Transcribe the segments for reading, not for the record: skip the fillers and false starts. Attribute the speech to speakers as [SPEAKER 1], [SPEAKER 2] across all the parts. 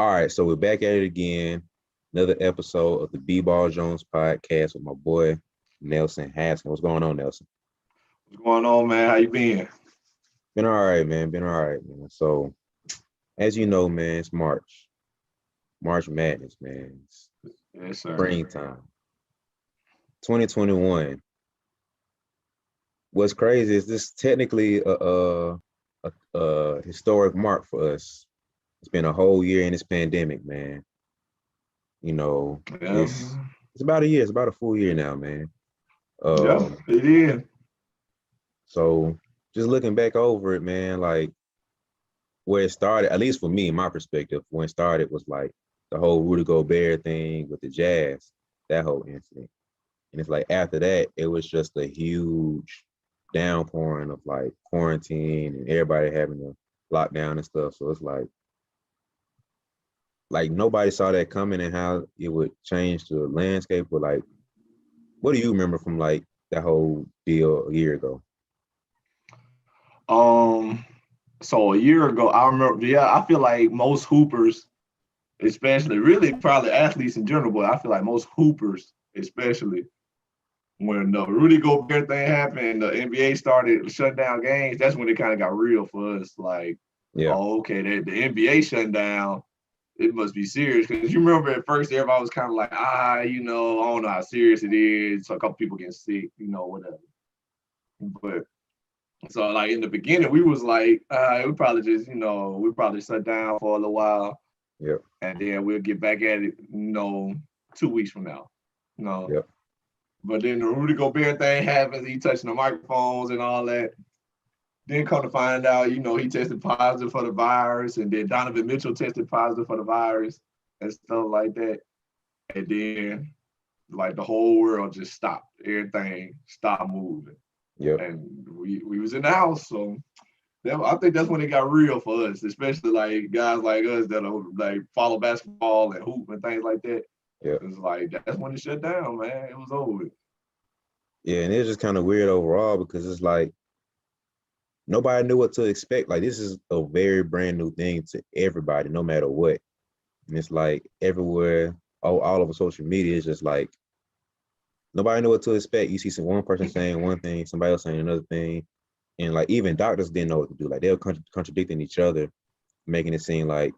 [SPEAKER 1] All right, so we're back at it again. Another episode of the BeBall Jones podcast with my boy Nelson Haskins. What's going on, Nelson?
[SPEAKER 2] What's going on, man? How you been?
[SPEAKER 1] Been all right, man. Been all right, man. So, as you know, man, it's March. March Madness, man. It's
[SPEAKER 2] Yes, sir.
[SPEAKER 1] springtime. 2021. What's crazy is this technically a historic mark for us. It's been a whole year in this pandemic, man. You know,
[SPEAKER 2] Yeah,
[SPEAKER 1] it's about a year. It's about a full year now, man.
[SPEAKER 2] yeah,
[SPEAKER 1] Um,
[SPEAKER 2] it is.
[SPEAKER 1] so just looking back over it, man, like where it started, at least for me, my perspective, when it started was like the whole Rudy Gobert thing with the Jazz, that whole incident. And it's like after that, it was just a huge downpouring of like quarantine and everybody having to lock down and stuff. So it's like nobody saw that coming and how it would change the landscape. But like, what do you remember from like that whole deal a year ago?
[SPEAKER 2] Um, so a year ago, I remember. Yeah, I feel like most hoopers, especially really probably athletes in general, but I feel like most hoopers, especially when the Rudy Gobert thing happened, the NBA started shutting down games. That's when it kind of got real for us. Like,
[SPEAKER 1] Yeah,
[SPEAKER 2] oh, okay, the NBA shutting down. It must be serious because you remember at first everybody was kind of like, I don't know how serious it is. So a couple people getting sick, whatever. But so like in the beginning, we was like, we probably just, we probably shut down for a little while,
[SPEAKER 1] yeah,
[SPEAKER 2] and then we'll get back at it, 2 weeks from now. You know.
[SPEAKER 1] yeah,
[SPEAKER 2] But then the Rudy Gobert thing happens, he touching the microphones and all that. Then come to find out, he tested positive for the virus, and then Donovan Mitchell tested positive for the virus and stuff like that. And then like the whole world just stopped. Everything stopped moving.
[SPEAKER 1] yeah.
[SPEAKER 2] And we was in the house. So I think that's when it got real for us, especially like guys like us that are like follow basketball and hoop and things like that.
[SPEAKER 1] Yeah.
[SPEAKER 2] It's like that's when it shut down, man. It was over with.
[SPEAKER 1] Yeah, and it's just kind of weird overall because it's like nobody knew what to expect. Like this is a very brand new thing to everybody, no matter what. And it's like everywhere, all over social media, it's just like nobody knew what to expect. You see some one person saying one thing, somebody else saying another thing, and like even doctors didn't know what to do. Like they were contradicting each other, making it seem like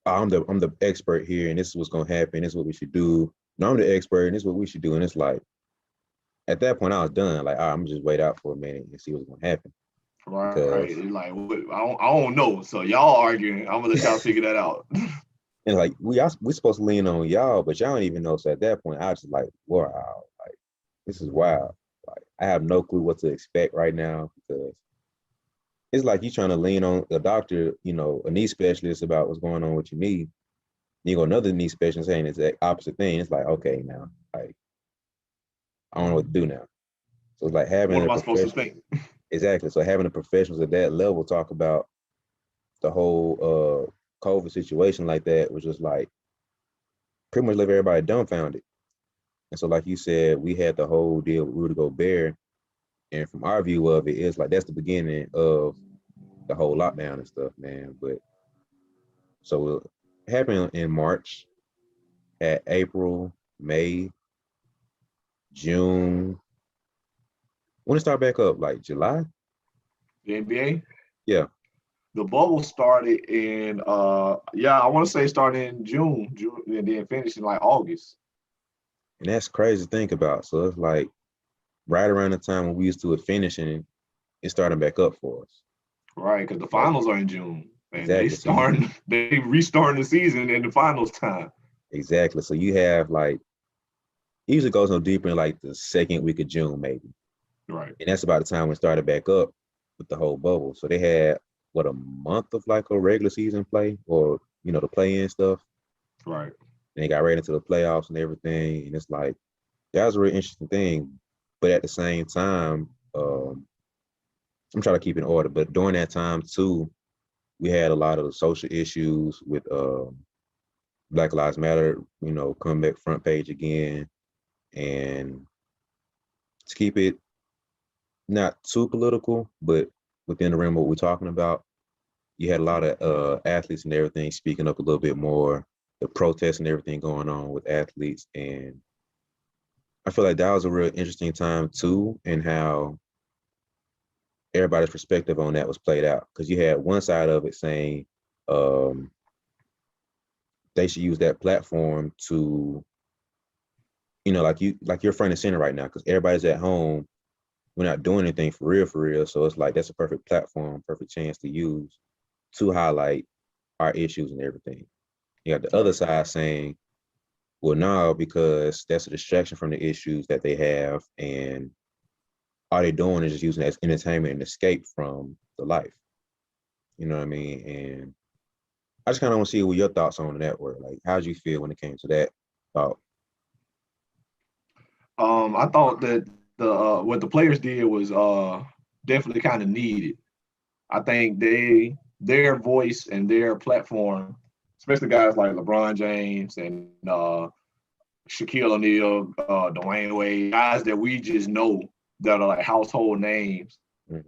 [SPEAKER 1] oh, I'm the expert here, and this is what's gonna happen. This is what we should do. No, I'm the expert, and this is what we should do. And it's like at that point, I was done. Like I'm just wait out for a minute and see what's gonna happen
[SPEAKER 2] Right.
[SPEAKER 1] because
[SPEAKER 2] It's like I don't know. So y'all arguing. I'm gonna let y'all figure that out.
[SPEAKER 1] and like we supposed to lean on y'all, but y'all don't even know. So at that point, I was just like, wow, like this is wild. Like I have no clue what to expect right now because it's like you trying to lean on a doctor, a knee specialist about what's going on with your knee. You go another knee specialist saying it's the opposite thing. It's like, okay, now, like I don't know what to do now. So it's like
[SPEAKER 2] What
[SPEAKER 1] having a
[SPEAKER 2] am I supposed to
[SPEAKER 1] professional,
[SPEAKER 2] think?
[SPEAKER 1] exactly. So having the professionals at that level talk about the whole COVID situation like that was just like pretty much left everybody dumbfounded. And so, like you said, we had the whole deal with Rudy Gobert, and from our view of it, it's like that's the beginning of the whole lockdown and stuff, man. But so it happened in March, at April, May, June. When it start back up, like July?
[SPEAKER 2] The NBA.
[SPEAKER 1] Yeah,
[SPEAKER 2] The bubble started in I want to say started in June, and then finished in like August.
[SPEAKER 1] and that's crazy to think about. So it's like right around the time when we used to it finishing, it's starting back up for us.
[SPEAKER 2] Right, because the
[SPEAKER 1] Like
[SPEAKER 2] finals are in June. And they
[SPEAKER 1] exactly. So you
[SPEAKER 2] starting they restarting the season in the finals time.
[SPEAKER 1] exactly. So you have like it usually goes no deeper in like the second week of June, maybe.
[SPEAKER 2] Right.
[SPEAKER 1] And that's about the time when it started back up with the whole bubble. So they had what a month of like a regular season play or the play in stuff.
[SPEAKER 2] Right.
[SPEAKER 1] And they got right into the playoffs and everything. And it's like that was a really interesting thing. But at the same time, I'm trying to keep it in order. But during that time too, we had a lot of social issues with Black Lives Matter, come back front page again. And to keep it not too political, but within the realm of what we're talking about, you had a lot of athletes and everything speaking up a little bit more, the protests and everything going on with athletes. And I feel like that was a real interesting time too, and how everybody's perspective on that was played out. Because you had one side of it saying um, they should use that platform to, like you're front and center right now, because everybody's at home. We're not doing anything for real. So it's like that's a perfect platform, perfect chance to use to highlight our issues and everything. You got the other side saying, well, no, because that's a distraction from the issues that they have, and all they're doing is just using it as entertainment and escape from the life. You know what I mean? And I just kind of want to see what your thoughts on that were. Like, how did you feel when it came to that thought?
[SPEAKER 2] I thought that the what the players did was definitely kind of needed. I think their voice and their platform, especially guys like LeBron James and Shaquille O'Neal, Dwayne Wade, guys that we just know that are like household names.
[SPEAKER 1] Mhm.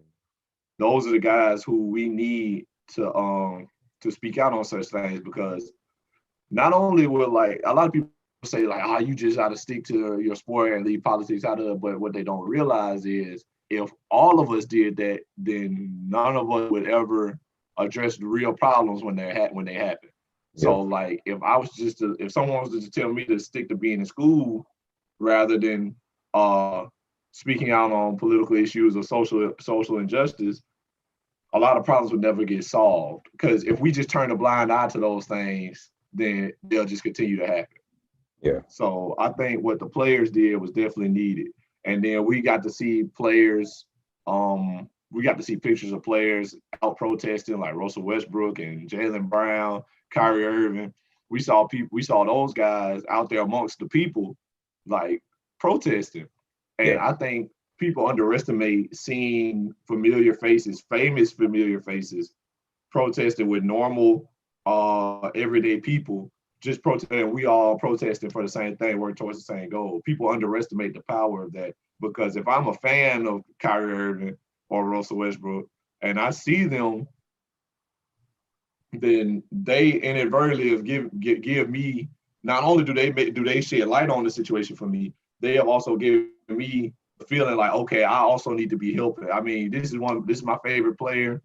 [SPEAKER 2] Those are the guys who we need to speak out on such things, because not only will, like, a lot of people say like, oh, you just got to stick to your sport and leave politics out of it, but what they don't realize is if all of us did that, then none of us would ever address the real problems when they happen.
[SPEAKER 1] Yeah,
[SPEAKER 2] So like if someone was to tell me to stick to being in school rather than speaking out on political issues or social injustice, a lot of problems would never get solved. Because if we just turn a blind eye to those things, then they'll just continue to happen.
[SPEAKER 1] yeah,
[SPEAKER 2] So I think what the players did was definitely needed. And then we got to see players, we got to see pictures of players out protesting like Russell Westbrook and Jaylen Brown, Kyrie Irving. We saw those guys out there amongst the people, like protesting. And
[SPEAKER 1] yeah,
[SPEAKER 2] I think people underestimate seeing familiar faces, famous familiar faces, protesting with normal, everyday people, just protesting. We all protesting for the same thing, working towards the same goal. People underestimate the power of that, because if I'm a fan of Kyrie Irving or Russell Westbrook and I see them, then they inadvertently have give me, not only do they shed light on the situation for me, they have also given me a feeling like, okay, I also need to be helping. I mean, this is my favorite player,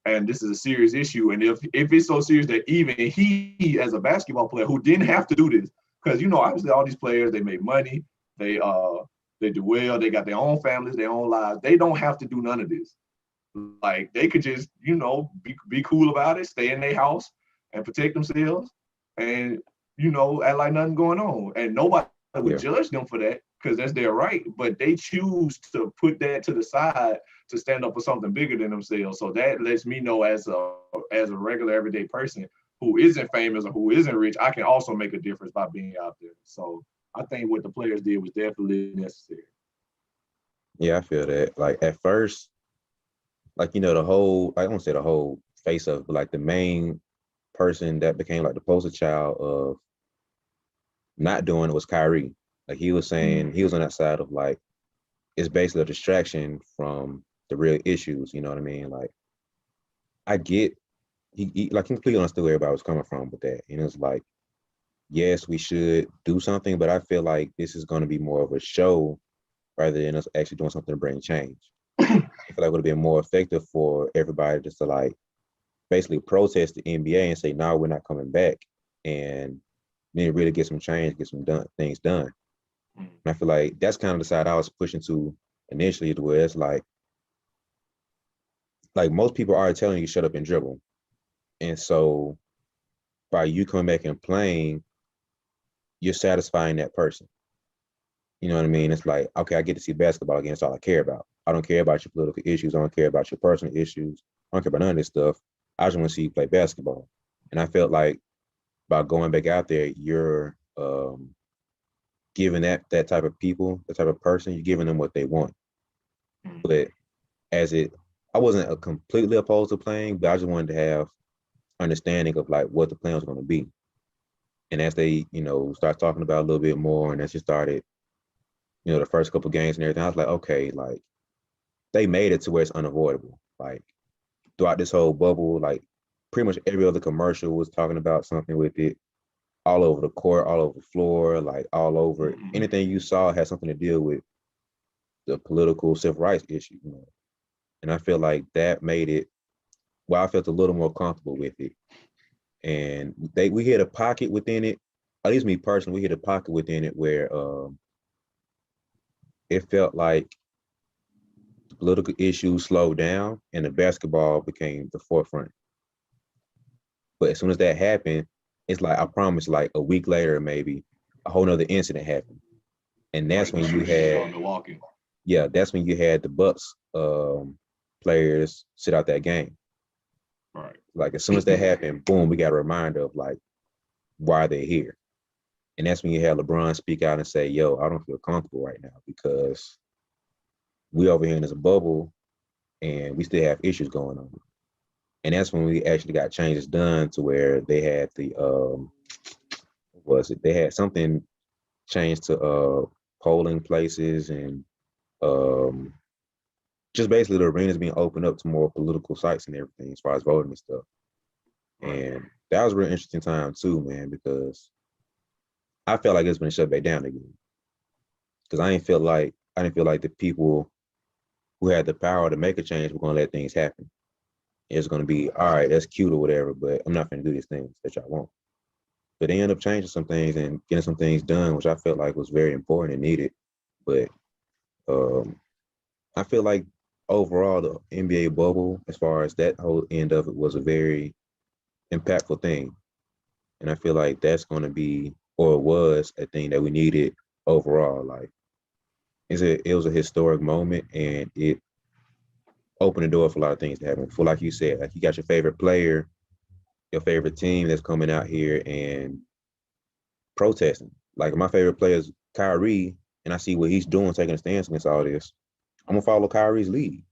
[SPEAKER 2] and this is a serious issue. And if it's so serious that even he, as a basketball player who didn't have to do this, because obviously all these players, they make money, they do well, they got their own families, their own lives, they don't have to do none of this. Like, they could just be cool about it, stay in their house and protect themselves, and act like nothing going on, and nobody would
[SPEAKER 1] yeah,
[SPEAKER 2] judge them for that, because that's their right. But they choose to put that to the side to stand up for something bigger than themselves. So that lets me know, as a regular everyday person who isn't famous or who isn't rich, I can also make a difference by being out there. So I think what the players did was definitely necessary.
[SPEAKER 1] yeah. I feel that. Like at first, like the whole, I won't say the whole face of, but like the main person that became like the poster child of not doing it was Kyrie. Like he was saying, he was on that side of like, it's basically a distraction from the real issues. You know what I mean? Like I get he like completely understood where everybody was coming from with that. And it's like, yes, we should do something, but I feel like this is going to be more of a show rather than us actually doing something to bring change. I feel like it would have been more effective for everybody just to like basically protest the NBA and say, no, we're not coming back, and then really get some change, get some things done. And I feel like that's kind of the side I was pushing to initially, to where it's like most people are telling you shut up and dribble. And so by you coming back and playing, you're satisfying that person. You know what I mean? It's like, okay, I get to see basketball again. That's all I care about. I don't care about your political issues. I don't care about your personal issues. I don't care about none of this stuff. I just want to see you play basketball. And I felt like by going back out there, you're giving that type of people, that type of person, you're giving them what they want. But I wasn't completely opposed to playing, but I just wanted to have understanding of like what the plan was going to be. And as they, start talking about a little bit more, and as you started, the first couple of games and everything, I was like, okay, like they made it to where it's unavoidable. Like throughout this whole bubble, like pretty much every other commercial was talking about something with it, all over the court, all over the floor, like all over. Anything you saw had something to deal with the political civil rights issue, you know. And I feel like that made it, well, I felt a little more comfortable with it. And we hit a pocket within it, at least me personally, we hit a pocket within it where it felt like the political issues slowed down and the basketball became the forefront. But as soon as that happened, it's like, I promise, like a week later, maybe a whole nother incident happened. And that's when you had, yeah, that's when you had the Bucks players sit out that game.
[SPEAKER 2] Right.
[SPEAKER 1] Like as soon as that happened, boom, we got a reminder of like why they're here. And that's when you had LeBron speak out and say, yo, I don't feel comfortable right now because we over here in this bubble and we still have issues going on. And that's when we actually got changes done to where they had the they had something changed to polling places and just basically the arenas being opened up to more political sites and everything as far as voting and stuff. And that was a real interesting time too, man, because I felt like it's been shut back down again. Because I didn't feel like the people who had the power to make a change were gonna let things happen. It's gonna be, all right, that's cute or whatever, but I'm not gonna do these things that y'all want. But they end up changing some things and getting some things done, which I felt like was very important and needed. But I feel like overall the NBA bubble, as far as that whole end of it, was a very impactful thing. And I feel like that's going to be, or was, a thing that we needed overall. Like, it was a historic moment, and it opened the door for a lot of things to happen. For, like you said, like you got your favorite player, your favorite team that's coming out here and protesting. Like my favorite player is Kyrie, and I see what he's doing, taking a stance against all this. I'm gonna follow Kyrie's lead.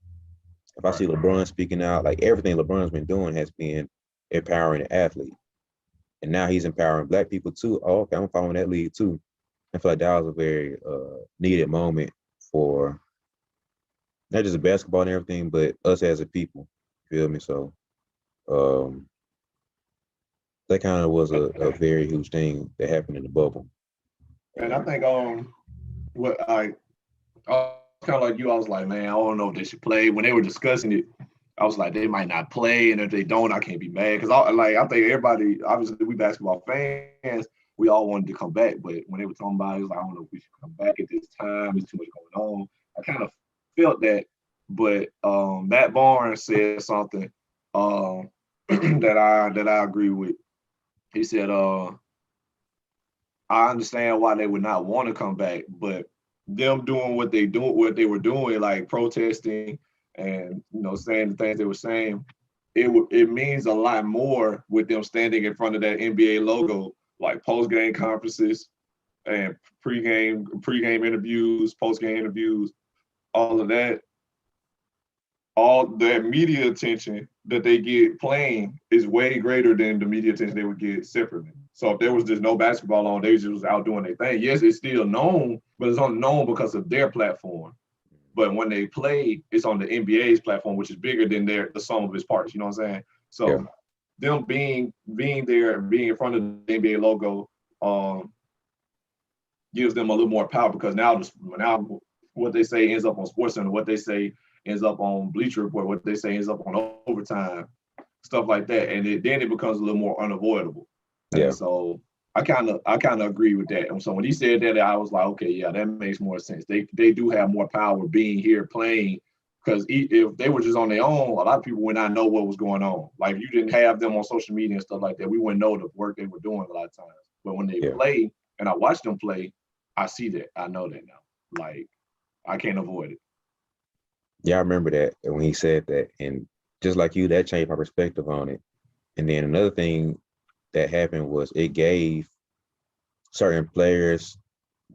[SPEAKER 1] If I see LeBron speaking out, like everything LeBron's been doing has been empowering the athlete. And now he's empowering Black people too. Oh, okay, I'm following that lead too. I feel like that was a very needed moment for not just basketball and everything, but us as a people. You feel me? So that kind of was a very huge thing that happened in the bubble.
[SPEAKER 2] And I think what I was kind of like you, I was like, man, I don't know if they should play. When they were discussing it, I was like, they might not play, and if they don't, I can't be mad because I think everybody, obviously, we basketball fans, we all wanted to come back, but when they were talking about it, it was like, I don't know if we should come back at this time. There's too much going on. I kind of felt that, but Matt Barnes said something that I agree with. He said, I understand why they would not want to come back, but them doing what they were doing, like protesting and saying the things they were saying, it means a lot more with them standing in front of that NBA logo, like post-game conferences and pre-game interviews, post-game interviews, all of that. All that media attention that they get playing is way greater than the media attention they would get separately. So if there was just no basketball on, they just was out doing their thing. Yes, it's still known, but it's only known because of their platform. But when they play, it's on the NBA's platform, which is bigger than the sum of its parts. You know what I'm saying? So them being there, being in front of the NBA logo, gives them a little more power because now what they say ends up on SportsCenter, what they say ends up on Bleacher Report, what they say ends up on Overtime, stuff like that, and then it becomes a little more unavoidable. Yeah. And so I kind of agree with that. And so when he said that, I was like, okay, yeah, that makes more sense. They do have more power being here playing, because if they were just on their own, a lot of people would not know what was going on. Like if you didn't have them on social media and stuff like that, we wouldn't know the work they were doing a lot of times. But when they play and I watch them play, I see that. I know that now. Like I can't avoid it.
[SPEAKER 1] Yeah, I remember that when he said that, and just like you, that changed my perspective on it. And then another thing that happened was it gave certain players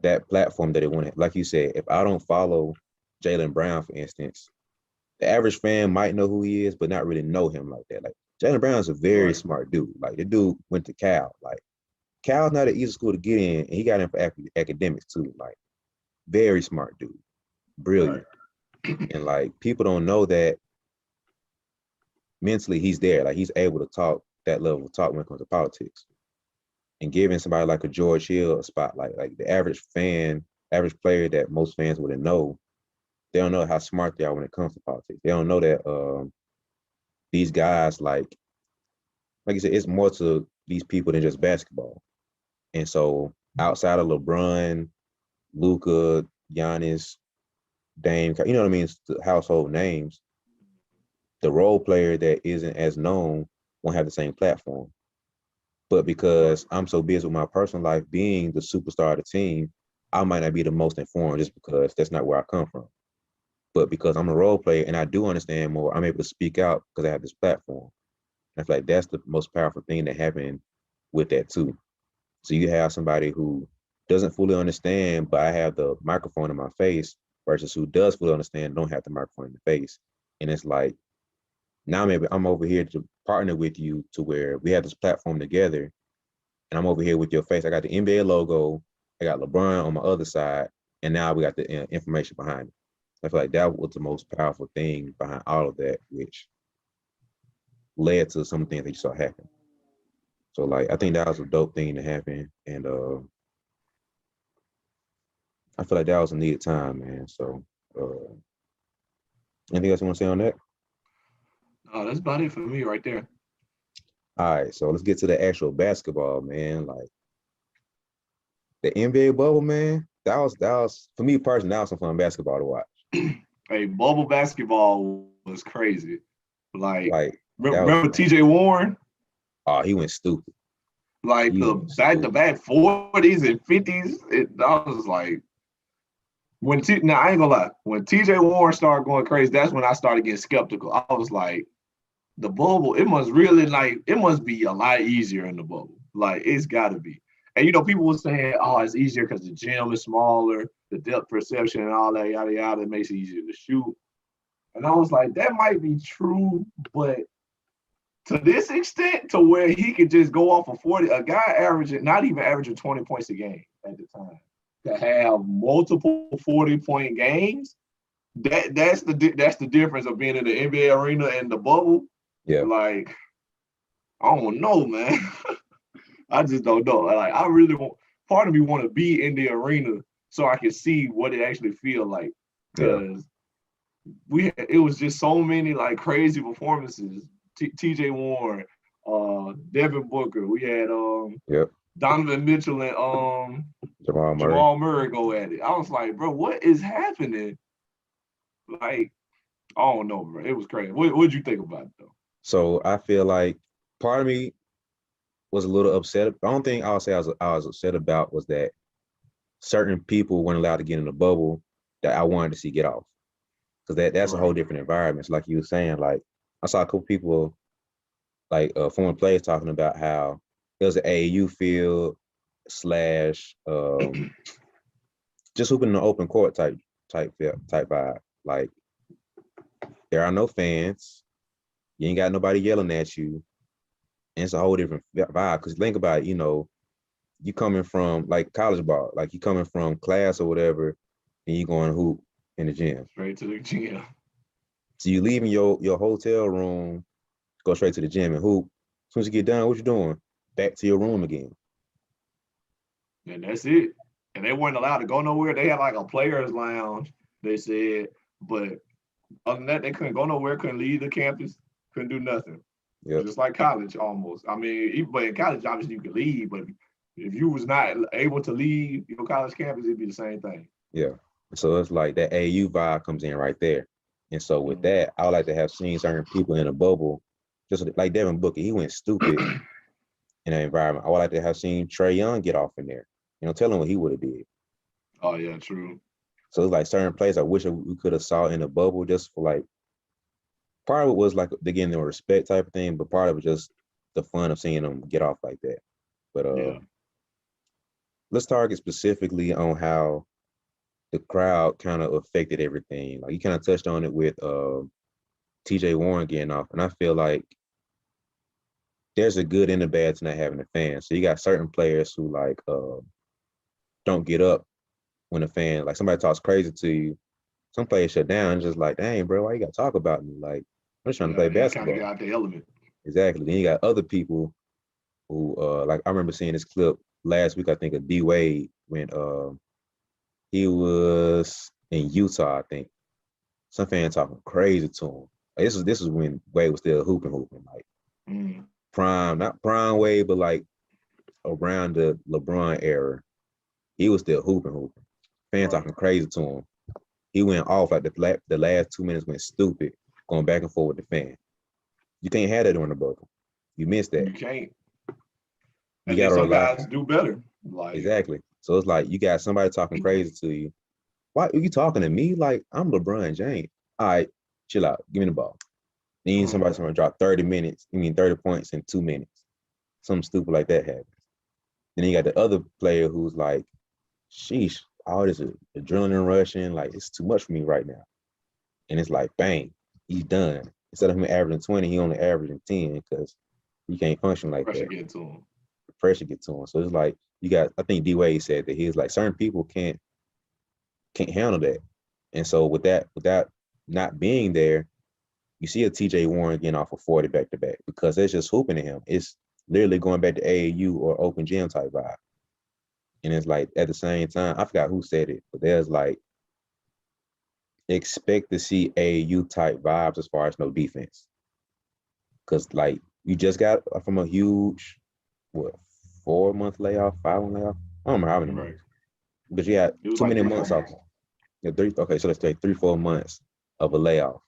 [SPEAKER 1] that platform that they wanted. Like you said, if I don't follow Jaylen Brown, for instance, the average fan might know who he is, but not really know him like that. Like Jaylen Brown's a very smart dude. Like the dude went to Cal. Like Cal's not an easy school to get in, and he got in for academics too. Like very smart dude, brilliant. And like people don't know that mentally he's there. Like he's able to talk that level of talk when it comes to politics. And giving somebody like a George Hill a spotlight, like the average player that most fans wouldn't know, they don't know how smart they are when it comes to politics. They don't know that these guys, like you said, it's more to these people than just basketball. And so outside of LeBron, Luka, Giannis, Dame, you know what I mean, the household names, the role player that isn't as known won't have the same platform. But because I'm so busy with my personal life being the superstar of the team, I might not be the most informed just because that's not where I come from. But because I'm a role player and I do understand more, I'm able to speak out because I have this platform. And I feel like that's the most powerful thing that happened with that too. So you have somebody who doesn't fully understand, but I have the microphone in my face versus who does fully understand, don't have the microphone in the face. And it's like, now maybe I'm over here to partner with you to where we have this platform together, and I'm over here with your face. I got the NBA logo, I got LeBron on my other side, and now we got the information behind it. I feel like that was the most powerful thing behind all of that, which led to some things that you saw happen. So like, I think that was a dope thing to happen, and I feel like that was a needed time, man. So, anything else you want to say on that?
[SPEAKER 2] That's about it for me right there.
[SPEAKER 1] All right, so let's get to the actual basketball, man. Like the NBA bubble, man. That was for me personally. That was some fun basketball to watch.
[SPEAKER 2] Hey, bubble basketball was crazy. Like
[SPEAKER 1] that
[SPEAKER 2] remember TJ Warren?
[SPEAKER 1] Oh, he went stupid.
[SPEAKER 2] Like the back-to-back 40s and 50s. I was like, now I ain't gonna lie. When TJ Warren started going crazy, that's when I started getting skeptical. I was like, the bubble, it must be a lot easier in the bubble. Like, it's gotta be. And people were saying, oh, it's easier because the gym is smaller, the depth perception and all that, yada yada, it makes it easier to shoot. And I was like, that might be true, but to this extent, to where he could just go off of 40, a guy not even averaging 20 points a game at the time, to have multiple 40-point games, that's the difference of being in the NBA arena and the bubble.
[SPEAKER 1] Yeah.
[SPEAKER 2] Like, I don't know, man. I just don't know. Like, I really part of me want to be in the arena so I can see what it actually feels like. Because it was just so many like crazy performances. TJ Warren, Devin Booker. We had Donovan Mitchell and Jamal Murray go at it. I was like, bro, what is happening? Like, I don't know, bro. It was crazy. What did you think about it, though?
[SPEAKER 1] So I feel like part of me was a little upset. The only thing I'll say I was upset about was that certain people weren't allowed to get in the bubble that I wanted to see get off. Because that's a whole different environment. So like you were saying, like I saw a couple people, like former players, talking about how it was an AAU field / just hooping in the open court type vibe. Like there are no fans, you ain't got nobody yelling at you, and it's a whole different vibe. Because think about it, you coming from like college ball, like you coming from class or whatever, and you going hoop in the gym.
[SPEAKER 2] Straight to the gym.
[SPEAKER 1] So you leaving your hotel room, go straight to the gym and hoop. As soon as you get done, what you doing? Back to your room again.
[SPEAKER 2] And that's it. And they weren't allowed to go nowhere. They had like a players' lounge, they said. But other than that, they couldn't go nowhere, couldn't leave the campus, couldn't do nothing. Yep. Just like college almost. I mean, but in college, obviously you could leave, but if you was not able to leave your college campus, it'd be the same thing.
[SPEAKER 1] Yeah. So it's like that AU vibe comes in right there. And so with that, I would like to have seen certain people in a bubble, just like Devin Booker. He went stupid in that environment. I would like to have seen Trae Young get off in there. Tell him what he would have did.
[SPEAKER 2] Oh, yeah, true.
[SPEAKER 1] So it's like certain plays I wish we could have saw in the bubble, just for like, part of it was like, again, the respect type of thing, but part of it just the fun of seeing them get off like that. But let's target specifically on how the crowd kind of affected everything. Like you kind of touched on it with TJ Warren getting off. And I feel like there's a good and a bad to not having a fan. So you got certain players who like don't get up when a fan, like somebody talks crazy to you. Some players shut down, just like, dang, bro, why you got to talk about me? Like, I'm just trying to play
[SPEAKER 2] They kind of
[SPEAKER 1] basketball.
[SPEAKER 2] get out the element.
[SPEAKER 1] Exactly. Then you got other people who like I remember seeing this clip last week, I think of D Wade when he was in Utah, I think. Some fan talking crazy to him. Like, this is when Wade was still hooping, like prime, not prime Wade, but like around the LeBron era. He was still hooping. Fan talking crazy to him. He went off like the last 2 minutes went stupid, going back and forth with the fan. You can't have that during the bubble. You missed that.
[SPEAKER 2] You can't.
[SPEAKER 1] You
[SPEAKER 2] And then
[SPEAKER 1] gotta
[SPEAKER 2] some
[SPEAKER 1] rely.
[SPEAKER 2] guys do better. Like
[SPEAKER 1] Exactly. So it's like you got somebody talking crazy to you. Why are you talking to me? Like I'm LeBron James. All right, chill out. Give me the ball. Then somebody's gonna drop 30 points in 2 minutes. Something stupid like that happens. Then you got the other player who's like, sheesh, all this adrenaline rushing, like it's too much for me right now. And it's like, bang, he's done. Instead of him averaging 20, he only averaging 10 because he can't function like
[SPEAKER 2] pressure
[SPEAKER 1] that.
[SPEAKER 2] get to him.
[SPEAKER 1] The pressure get to him. So it's like you got, I think D Wade said that he's like certain people can't handle that. And so with that not being there, you see a TJ Warren getting off of 40 back to back because it's just hooping to him. It's literally going back to AAU or open gym type vibe. And it's like at the same time, I forgot who said it, but there's like expect to see AAU type vibes as far as no defense. Cause like you just got from a huge 4-month layoff, 5-month layoff. I don't remember how many months. Because you got too many months off. Yeah, so let's take 3-4 months of a layoff.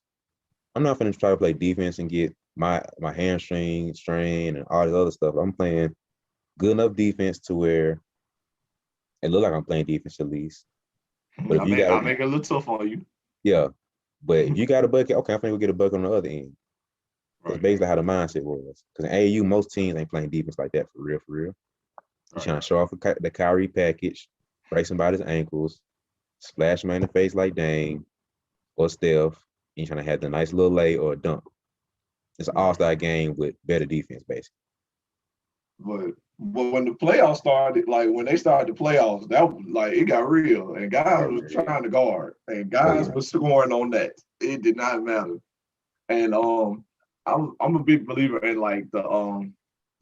[SPEAKER 1] I'm not gonna try to play defense and get my hamstring strain and all this other stuff. I'm playing good enough defense to where it look like I'm playing defense at least. But if
[SPEAKER 2] I'll make it a little tough on you.
[SPEAKER 1] Yeah. But if you got a bucket, okay, I'm gonna go get a bucket on the other end. That's basically how the mindset was. Because in AAU, most teams ain't playing defense like that for real. You're trying to show off the Kyrie package, break somebody's ankles, splash him in the face like Dame or Steph. You're trying to have the nice little lay or a dunk. It's an all-star game with better defense, basically.
[SPEAKER 2] But when the playoffs started, like when they started the playoffs, that was like it got real, and guys was trying to guard, and guys was scoring on that. It did not matter. And I'm a big believer in like the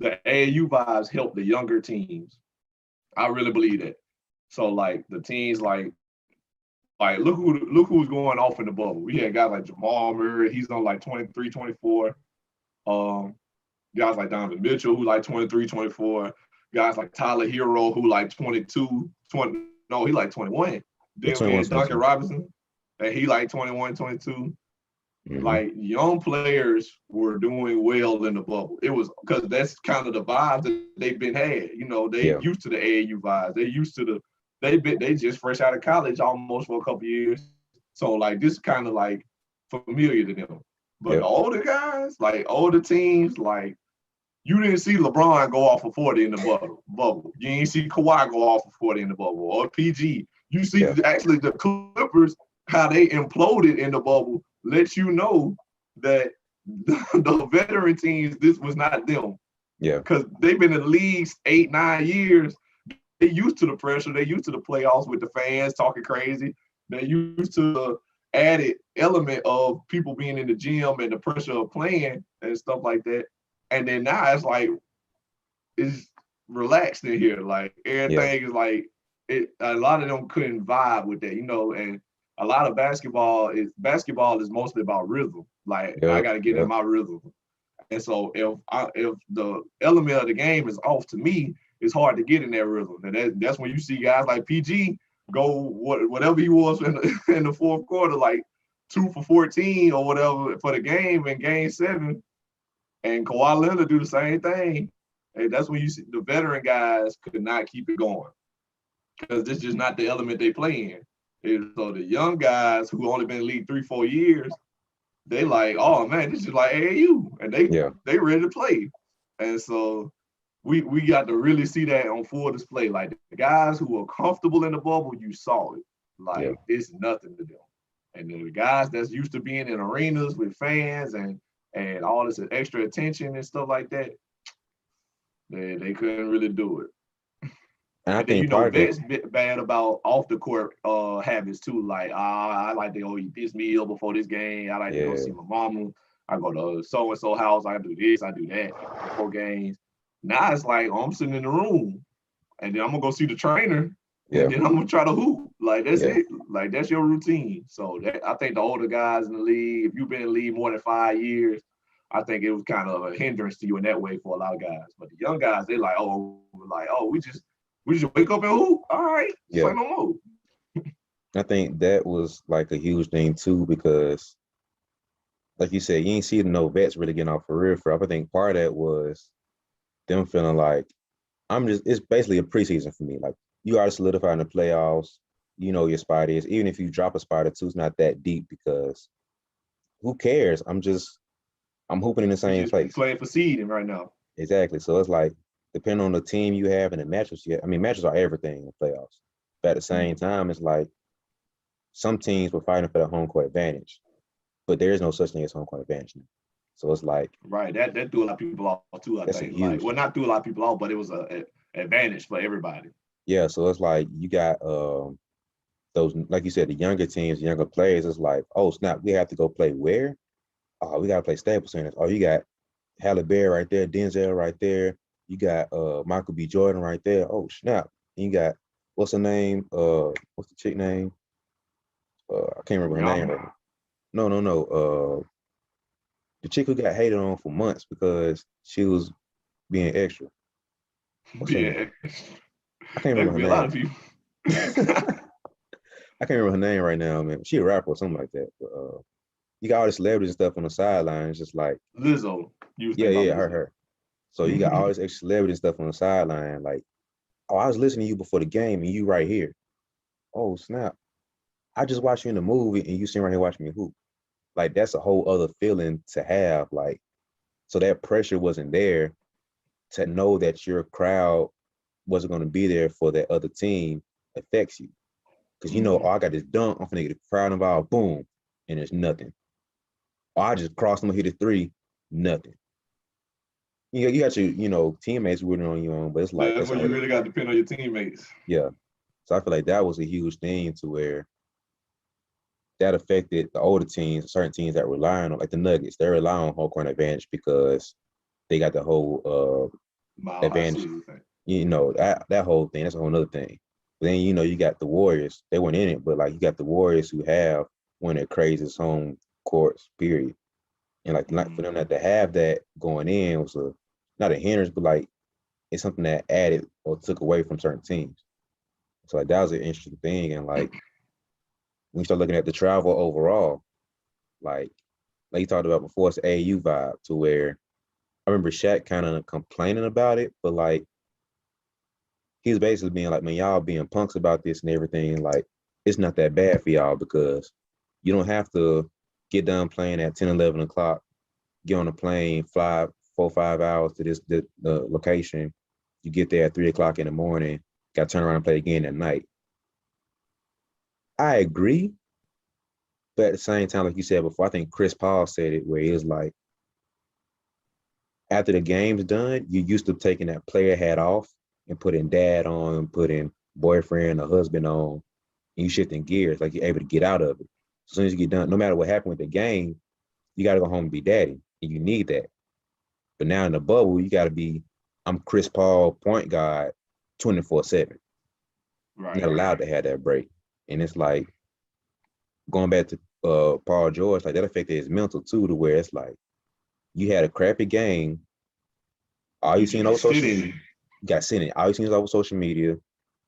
[SPEAKER 2] AAU vibes help the younger teams. I really believe that. So like the teams like look who's going off in the bubble. We had guys like Jamal Murray, he's on like 23, 24. Guys like Donovan Mitchell, who like 23, 24. Guys like Tyler Hero, who like 22, 20. No, he like 21. Then we had Duncan Robinson, and he like 21, 22. Mm-hmm. Like young players were doing well in the bubble. It was because that's kind of the vibes that they've been had. You know, they used to the AAU vibes. They used to they just fresh out of college almost for a couple years. So like this kind of like familiar to them. But the older guys, like older teams, like you didn't see LeBron go off of 40 in the bubble. You didn't see Kawhi go off of 40 in the bubble or PG. You see actually the Clippers, how they imploded in the bubble, lets you know that the veteran teams, this was not them.
[SPEAKER 1] Yeah.
[SPEAKER 2] Because they've been in the league 8-9 years. They used to the pressure. They used to the playoffs with the fans talking crazy. They used to the added element of people being in the gym and the pressure of playing and stuff like that. And then now it's like it's relaxed in here. Like everything is like a lot of them couldn't vibe with that, you know. And a lot of basketball is mostly about rhythm. Like I got to get in my rhythm. And so if the element of the game is off, to me, it's hard to get in that rhythm. And that's when you see guys like PG go whatever he was in the fourth quarter, like 2 for 14 or whatever for the game in Game 7. And Kawhi Leonard do the same thing. And that's when you see the veteran guys could not keep it going because this is just not the element they play in. And so the young guys who only been in the league 3-4 years, they like, oh man, this is like AAU, and they ready to play. And so we got to really see that on full display. Like the guys who were comfortable in the bubble, you saw it. Like it's nothing to them. And then the guys that's used to being in arenas with fans and all this extra attention and stuff like that, they couldn't really do it.
[SPEAKER 1] And I think
[SPEAKER 2] Vet's bad about off the court habits too. Like I like to go eat this meal before this game. I like to go see my mama. I go to so and so house. I do this. I do that before games. Now it's like, oh, I'm sitting in the room, and then I'm gonna go see the trainer,
[SPEAKER 1] Yeah.
[SPEAKER 2] and then I'm gonna try to hoop. Like that's
[SPEAKER 1] Yeah.
[SPEAKER 2] it. Like that's your routine. So I think the older guys in the league, if you've been in the league more than 5 years, I think it was kind of a hindrance to you in that way for a lot of guys. But the young guys, they're like, we just wake up and hoop. All right,
[SPEAKER 1] Yeah.
[SPEAKER 2] say no more.
[SPEAKER 1] I think that was like a huge thing too, because like you said, you ain't see no vets really getting off for real. I think part of that was them feeling like it's basically a preseason for me. Like you already solidified in the playoffs, you know your spot is. Even if you drop a spot or two, it's not that deep because who cares? I'm hooping in the
[SPEAKER 2] We
[SPEAKER 1] same
[SPEAKER 2] just
[SPEAKER 1] place.
[SPEAKER 2] playing for seeding right now.
[SPEAKER 1] Exactly. So it's like, depending on the team you have and the matches you have, I mean, matches are everything in the playoffs. But at the same time, it's like some teams were fighting for the home court advantage, but there is no such thing as home court advantage now. So it's like,
[SPEAKER 2] right, that threw a lot of people off too. I
[SPEAKER 1] that's a
[SPEAKER 2] think, like,
[SPEAKER 1] huge
[SPEAKER 2] well,
[SPEAKER 1] thing.
[SPEAKER 2] not threw a lot of people off, but it was a advantage for everybody.
[SPEAKER 1] Yeah. So it's like you got those, like you said, the younger teams, younger players. It's like, oh snap, we have to go play where? Oh, we got to play Staples Center. Oh, you got Halle Berry right there, Denzel right there. You got Michael B. Jordan right there. Oh snap! And you got what's her name? What's the chick name? I can't remember her name right now. No. The chick who got hated on for months because she was being extra. What's her name? I can't
[SPEAKER 2] That
[SPEAKER 1] remember
[SPEAKER 2] could be
[SPEAKER 1] her
[SPEAKER 2] a lot
[SPEAKER 1] name.
[SPEAKER 2] of people.
[SPEAKER 1] I can't remember her name right now, man. She a rapper or something like that. But you got all the celebrities and stuff on the sideline. It's just like
[SPEAKER 2] Lizzo. You was
[SPEAKER 1] yeah,
[SPEAKER 2] thinking about Lizzo.
[SPEAKER 1] her. So you got all this extra celebrity and stuff on the sideline. Like, oh, I was listening to you before the game and you right here. Oh, snap. I just watched you in the movie and you sitting right here watching me hoop. Like, that's a whole other feeling to have. Like, so that pressure wasn't there to know that your crowd wasn't going to be there for that other team affects you. Because you know, oh, I got this dunk, I'm finna get the crowd involved, boom, and there's nothing. Or I just crossed them, hit a three, nothing. You got your, teammates rooting on you on, but it's like
[SPEAKER 2] That's
[SPEAKER 1] that's
[SPEAKER 2] where you really got to depend on your teammates.
[SPEAKER 1] yeah. So I feel like that was a huge thing to where that affected the older teams, certain teams that rely on, like the Nuggets, they rely on home court advantage because they got the whole advantage. That whole thing, that's a whole other thing. But then, you got the Warriors, they weren't in it, but like you got the Warriors who have one of the craziest home courts, period. And like for them not to have that going in was not a hindrance, but like it's something that added or took away from certain teams. So like that was an interesting thing. And like when you start looking at the travel overall, like you talked about before, it's the AU vibe to where I remember Shaq kind of complaining about it, but like he was basically being like, man, y'all being punks about this and everything. Like it's not that bad for y'all because you don't have to get done playing at 10, 11 o'clock, get on a plane, fly 4 or 5 hours to the location. You get there at 3 o'clock in the morning, got to turn around and play again at night. I agree. But at the same time, like you said before, I think Chris Paul said it where he was like, after the game's done, you used to taking that player hat off and putting dad on, putting boyfriend or husband on, and you shifting gears, like you're able to get out of it. As soon as you get done, no matter what happened with the game, you got to go home and be daddy, and you need that. But now in the bubble, you got to be, I'm Chris Paul, point guard, 24/7.
[SPEAKER 2] Right.
[SPEAKER 1] You're not allowed to have that break. And it's like, going back to Paul George, like that affected his mental too, to where it's like you had a crappy game. All you seen over social media, you got sitting. All you seen is over social media.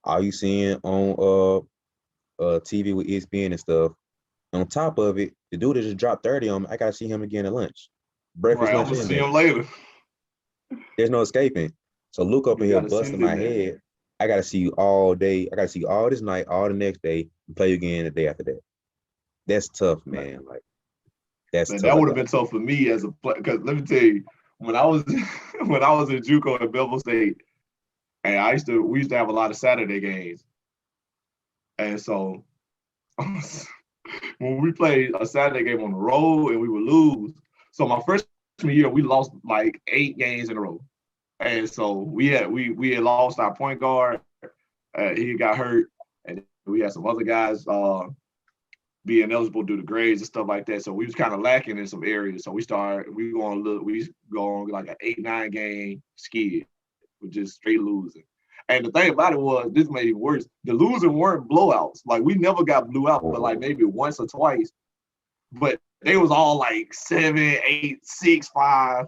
[SPEAKER 1] All you seeing on TV with ESPN and stuff. On top of it, the dude that just dropped 30 on him, I gotta see him again at lunch. Breakfast, lunch,
[SPEAKER 2] I'm gonna see him later.
[SPEAKER 1] There's no escaping. So Luke up in here busting my head. I gotta see you all day. I gotta see you all this night, all the next day, and play you again the day after that. That's tough, man. Like that's tough.
[SPEAKER 2] That would have been tough for me as a player. Because let me tell you, when I was when I was in JUCO at Bevel State, and we used to have a lot of Saturday games, and so when we played a Saturday game on the road and we would lose. So my freshman year, we lost like 8 games in a row, and so we had lost our point guard. He got hurt, and we had some other guys being eligible due to grades and stuff like that. So we was kind of lacking in some areas. So we go on like an 8-9 game skid with just straight losing. And the thing about it was, this made it worse. The losing weren't blowouts. Like we never got blew out, but like maybe once or twice. But they was all like 7, 8, 6, 5,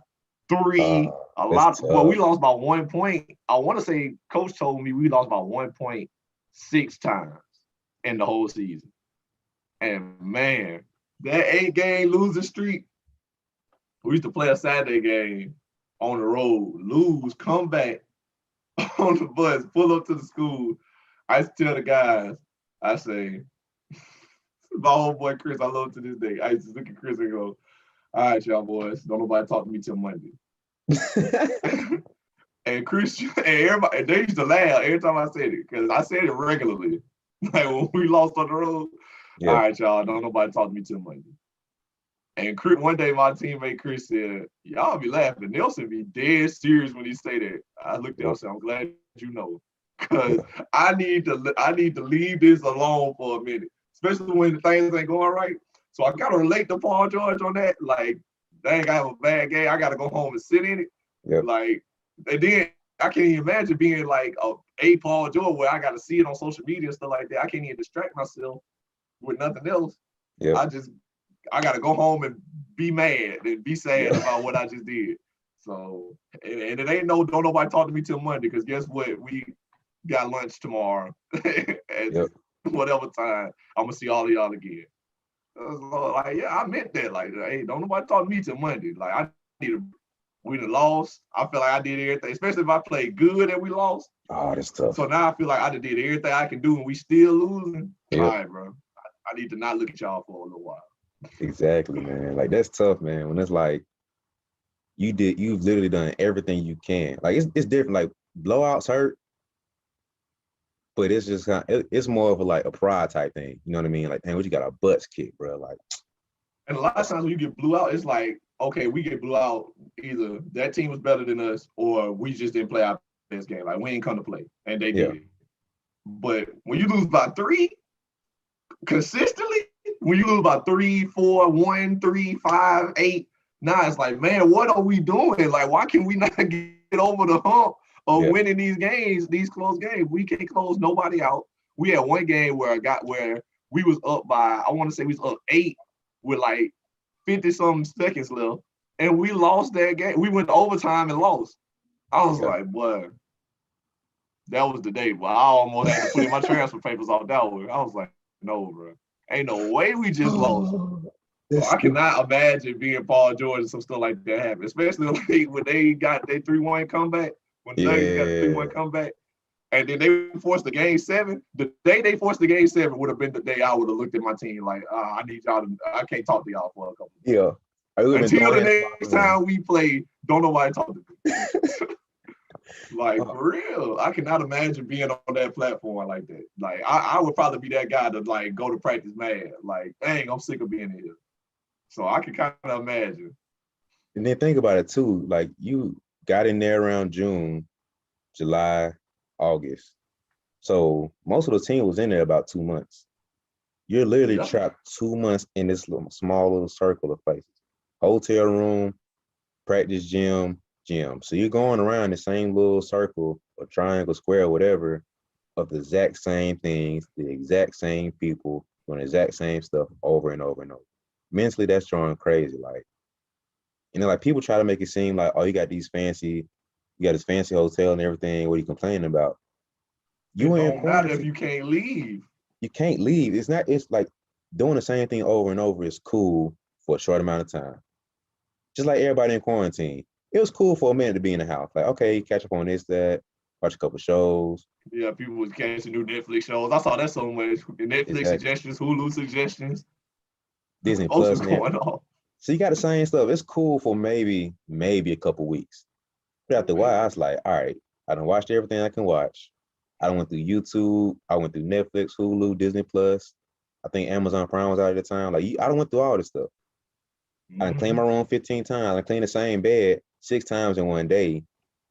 [SPEAKER 2] 3. A lot. But we lost by 1 point. I want to say coach told me we lost by 1.6 times in the whole season. And man, that 8-game losing streak, we used to play a Saturday game on the road, lose, come back on the bus, pull up to the school. I used to tell the guys, I say, my old boy Chris, I love him to this day. I used to look at Chris and go, all right, y'all boys, don't nobody talk to me till Monday. And Chris and everybody, and they used to laugh every time I said it, because I said it regularly. Like when we lost on the road, all right, y'all, don't nobody talk to me till Monday. And Chris, one day my teammate Chris said, y'all be laughing. Nelson be dead serious when he say that. I looked at him and said, I'm glad you know. Because I need to leave this alone for a minute, especially when things ain't going right. So I gotta relate to Paul George on that. Like, dang, I have a bad game. I gotta go home and sit in it.
[SPEAKER 1] Yep.
[SPEAKER 2] Like, and then I can't even imagine being like a Paul George where I gotta see it on social media and stuff like that. I can't even distract myself with nothing else.
[SPEAKER 1] Yep.
[SPEAKER 2] I gotta go home and be mad and be sad about what I just did. So, and it ain't don't nobody talk to me till Monday, because guess what? We got lunch tomorrow at whatever time. I'm gonna see all of y'all again. Like, yeah, I meant that. Like, hey, don't nobody talk to me till Monday. Like, I need to. We done lost. I feel like I did everything, especially if I played good and we lost.
[SPEAKER 1] Oh, that's tough.
[SPEAKER 2] So now I feel like I did everything I can do and we still losing. All right, bro. I need to not look at y'all for a little while.
[SPEAKER 1] Exactly, man. Like, that's tough, man. When it's like you've literally done everything you can. Like, it's different. Like, blowouts hurt, but it's just it's more of a pride type thing. You know what I mean? Like, dang, what you got a butts kick, bro? Like,
[SPEAKER 2] and a lot of times when you get blew out, it's like, okay, we get blew out. Either that team was better than us, or we just didn't play our best game. Like, we ain't come to play, and they did. But when you lose by 3 consistently, when you lose by 3, 4, 1, 3, 5, 8, 9, it's like, man, what are we doing? Like, why can we not get over the hump of winning these games, these close games? We can't close nobody out. We had one game where we was up by, I want to say we was up 8 with like 50-something seconds left, and we lost that game. We went to overtime and lost. I was like, boy, that was the day. Well, I almost had to put in my transfer papers off that one. I was like, no, bro. Ain't no way we just lost. So I cannot imagine being Paul George and some stuff like that happen, especially like when they got their 3-1 comeback. When the Nuggets got the 3-1 comeback, and then they forced the game 7. The day they forced the game 7 would have been the day I would have looked at my team like, I need y'all to. I can't talk to y'all for a couple.
[SPEAKER 1] Yeah.
[SPEAKER 2] Until the next time we play, don't nobody talk to me. Like, for real, I cannot imagine being on that platform like that. Like, I would probably be that guy to like go to practice mad. Like, dang, I'm sick of being here. So I can kind of imagine.
[SPEAKER 1] And then think about it too. Like, you got in there around June, July, August. So most of the team was in there about 2 months. You're literally trapped 2 months in this small little circle of places. Hotel room, practice gym. So you're going around the same little circle or triangle, square, whatever, of the exact same things, the exact same people, doing the exact same stuff over and over and over. Mentally, that's drawing crazy. Like, you know, like people try to make it seem like, oh, you got this fancy hotel and everything. What are you complaining about?
[SPEAKER 2] You ain't matter if you can't leave.
[SPEAKER 1] You can't leave. It's like doing the same thing over and over is cool for a short amount of time. Just like everybody in quarantine. It was cool for a minute to be in the house. Like, okay, catch up on this, that, watch a couple shows.
[SPEAKER 2] Yeah, people was catching new Netflix shows. I saw that so much. Netflix suggestions, Hulu suggestions.
[SPEAKER 1] Disney Plus. Going on. So you got the same stuff. It's cool for maybe a couple weeks. But after a while, I was like, all right, I done watched everything I can watch. I done went through YouTube. I went through Netflix, Hulu, Disney Plus. I think Amazon Prime was out at the time. Like, I done went through all this stuff. I done cleaned my room 15 times. I cleaned the same bed 6 times in one day.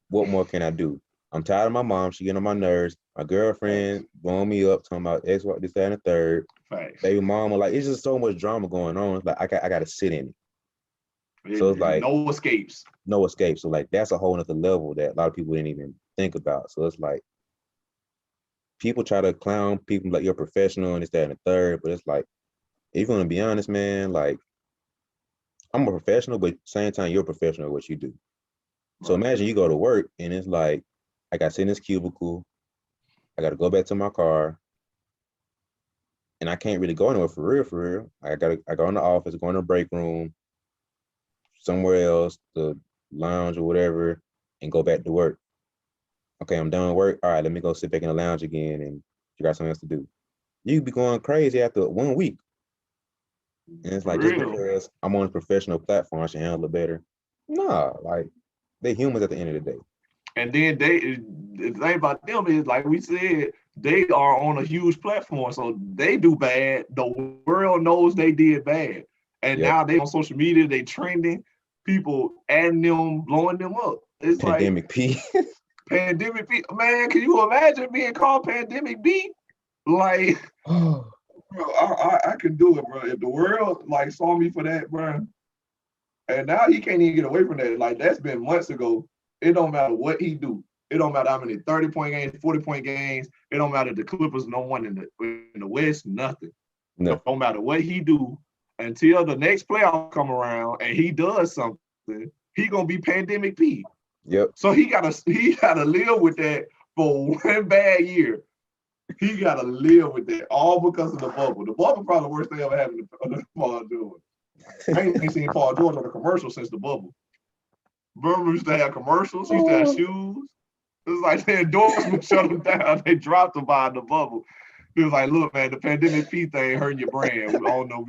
[SPEAKER 1] What more can I do? I'm tired of my mom. She getting on my nerves. My girlfriend blowing me up, talking about X, Y, this, that, and the third.
[SPEAKER 2] Facts.
[SPEAKER 1] Baby mama, like it's just so much drama going on. It's like I got to sit in it. So it's like
[SPEAKER 2] no escapes.
[SPEAKER 1] No escape. So like that's a whole nother level that a lot of people didn't even think about. So it's like people try to clown people like you're professional and this, that, and the third. But it's like, if you want to be honest, man, like I'm a professional, but at the same time, you're a professional at what you do. So imagine you go to work and it's like, I got to sit in this cubicle. I got to go back to my car. And I can't really go anywhere for real, for real. I go in the office, go in the break room, somewhere else, the lounge or whatever, and go back to work. Okay, I'm done with work. All right, let me go sit back in the lounge again and you got something else to do. You'd be going crazy after 1 week. And it's like, just because I'm on a professional platform, I should handle it better. Nah, like they humans at the end of the day.
[SPEAKER 2] And then the thing about them is, like we said, they are on a huge platform, so they do bad. The world knows they did bad, and now they on social media, they trending. People adding them, blowing them up. It's
[SPEAKER 1] Pandemic
[SPEAKER 2] like
[SPEAKER 1] P.
[SPEAKER 2] Pandemic P. Man, can you imagine being called Pandemic B? Like, bro, I can do it, bro. If the world like saw me for that, bro, and now he can't even get away from that. Like that's been months ago. It don't matter what he do. It don't matter how many 30-point games, 40-point games. It don't matter the Clippers no one in the West, nothing. No. It don't matter what he do until the next playoff come around and he does something. He gonna be Pandemic P.
[SPEAKER 1] Yep.
[SPEAKER 2] So he gotta live with that for one bad year. He gotta live with that all because of the bubble. The bubble probably the worst thing ever happened to Paul George. I ain't seen Paul George on a commercial since the bubble. Remember, used to have commercials, used to have shoes. It was like the endorsement shut them down. They dropped them by the bubble. It was like, look, man, the Pandemic P thing hurting your brand. We all know.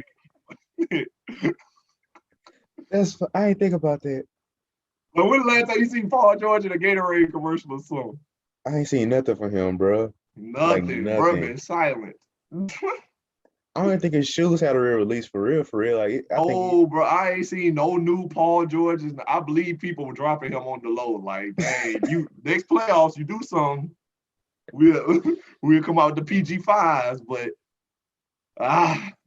[SPEAKER 1] I ain't think about that.
[SPEAKER 2] But when the last time you seen Paul George in a Gatorade commercial or something?
[SPEAKER 1] I ain't seen nothing from him, bro.
[SPEAKER 2] Nothing. Bro, been silent.
[SPEAKER 1] I don't think his shoes had a real release for real. Like,
[SPEAKER 2] bro, I ain't seen no new Paul Georges. I believe people were dropping him on the low. Like, hey, you next playoffs, you do something, we'll come out with the PG5s. But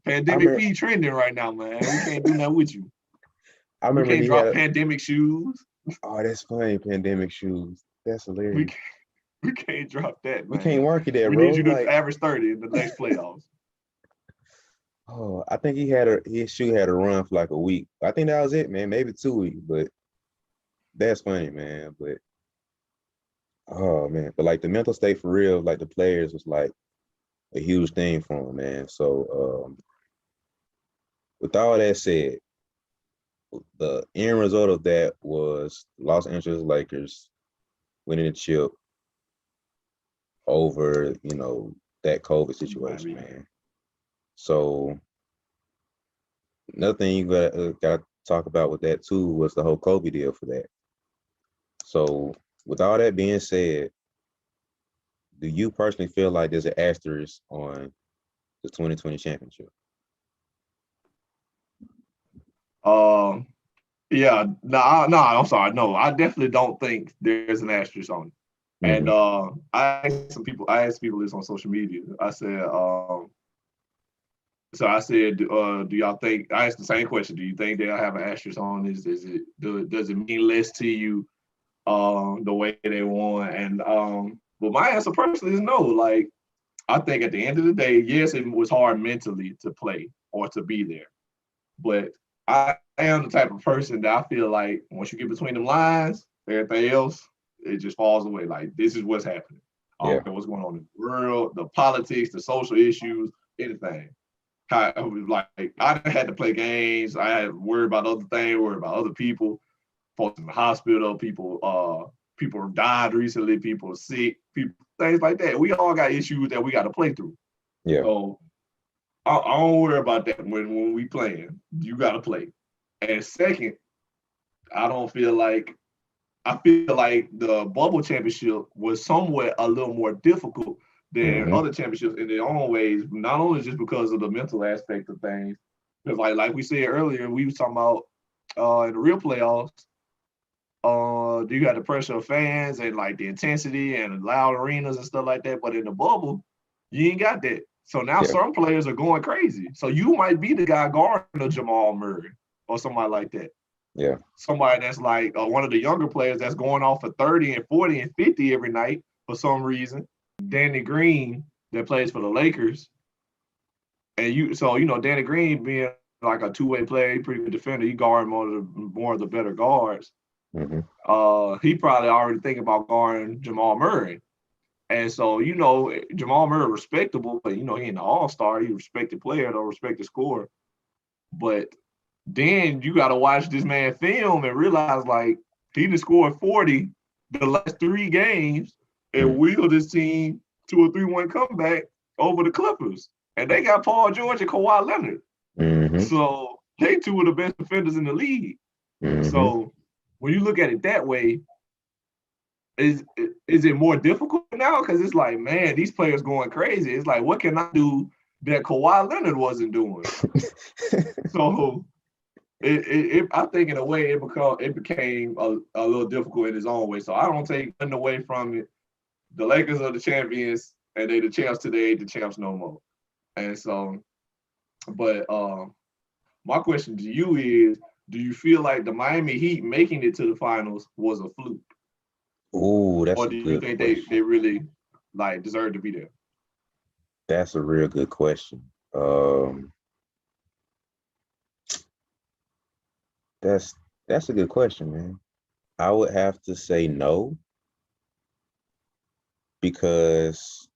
[SPEAKER 2] Pandemic P trending right now, man. We can't do nothing with you.
[SPEAKER 1] I remember
[SPEAKER 2] we can't drop pandemic shoes.
[SPEAKER 1] Oh, that's funny. Pandemic shoes. That's hilarious.
[SPEAKER 2] We can't drop that, man.
[SPEAKER 1] We can't market that,
[SPEAKER 2] bro.
[SPEAKER 1] We
[SPEAKER 2] need you to average 30 in the next playoffs.
[SPEAKER 1] Oh, I think his shoe had a run for like a week. I think that was it, man. Maybe 2 weeks, but that's funny, man. But oh man, but like the mental state for real, like the players was like a huge thing for them, man. So with all that said, the end result of that was Los Angeles Lakers winning the chip over, that COVID situation, man. So another thing you got to talk about with that too was the whole Kobe deal for that. So with all that being said, do you personally feel like there's an asterisk on the 2020 championship?
[SPEAKER 2] Yeah, no, I'm sorry. No, I definitely don't think there's an asterisk on it. Mm-hmm. And I asked people this on social media. I said, do y'all think? I asked the same question. Do you think they'll have an asterisk on this? Does it mean less to you the way they won? And but my answer personally is no. Like, I think at the end of the day, yes, it was hard mentally to play or to be there, but I am the type of person that I feel like once you get between them lines, everything else, it just falls away. Like, this is what's happening. I don't care what's going on in the world, the politics, the social issues, anything. Like, I had to play games. I had to worry about other things, worry about other people, folks in the hospital, people died recently, people are sick, things like that. We all got issues that we got to play through.
[SPEAKER 1] Yeah.
[SPEAKER 2] So I don't worry about that when we playing. You got to play. And second, I feel like the bubble championship was somewhat a little more difficult than other championships in their own ways, not only just because of the mental aspect of things, because like we said earlier, we was talking about in the real playoffs, you got the pressure of fans and like the intensity and loud arenas and stuff like that. But in the bubble, you ain't got that. So now
[SPEAKER 1] Yeah.
[SPEAKER 2] some players are going crazy. So you might be the guy guarding a Jamal Murray or somebody like that.
[SPEAKER 1] Yeah.
[SPEAKER 2] Somebody that's like one of the younger players that's going off for 30 and 40 and 50 every night for some reason. Danny Green that plays for the Lakers. And Danny Green being like a two-way player, pretty good defender, he guard more of the better guards.
[SPEAKER 1] Mm-hmm.
[SPEAKER 2] He probably already thinking about guarding Jamal Murray. And so, Jamal Murray respectable, but he ain't an all-star. He a respected player, though, respected scorer. But then you got to watch this man film and realize, like, he just scored 40 the last 3 games and wheeled his team to a 3-1 comeback over the Clippers. And they got Paul George and Kawhi Leonard.
[SPEAKER 1] Mm-hmm.
[SPEAKER 2] So they 2 of the best defenders in the league.
[SPEAKER 1] Mm-hmm.
[SPEAKER 2] So when you look at it that way, is it more difficult now? Because it's like, man, these players going crazy. It's like, what can I do that Kawhi Leonard wasn't doing? So I think in a way it became a little difficult in its own way. So I don't take nothing away from it. The Lakers are the champions, and they the champs today, ain't the champs no more. And so, but my question to you is, do you feel like the Miami Heat making it to the finals was a fluke?
[SPEAKER 1] Oh, that's
[SPEAKER 2] Or
[SPEAKER 1] a
[SPEAKER 2] do you
[SPEAKER 1] good
[SPEAKER 2] think
[SPEAKER 1] question.
[SPEAKER 2] they really like deserve to be there?
[SPEAKER 1] That's a real good question. That's a good question, man. I would have to say no, because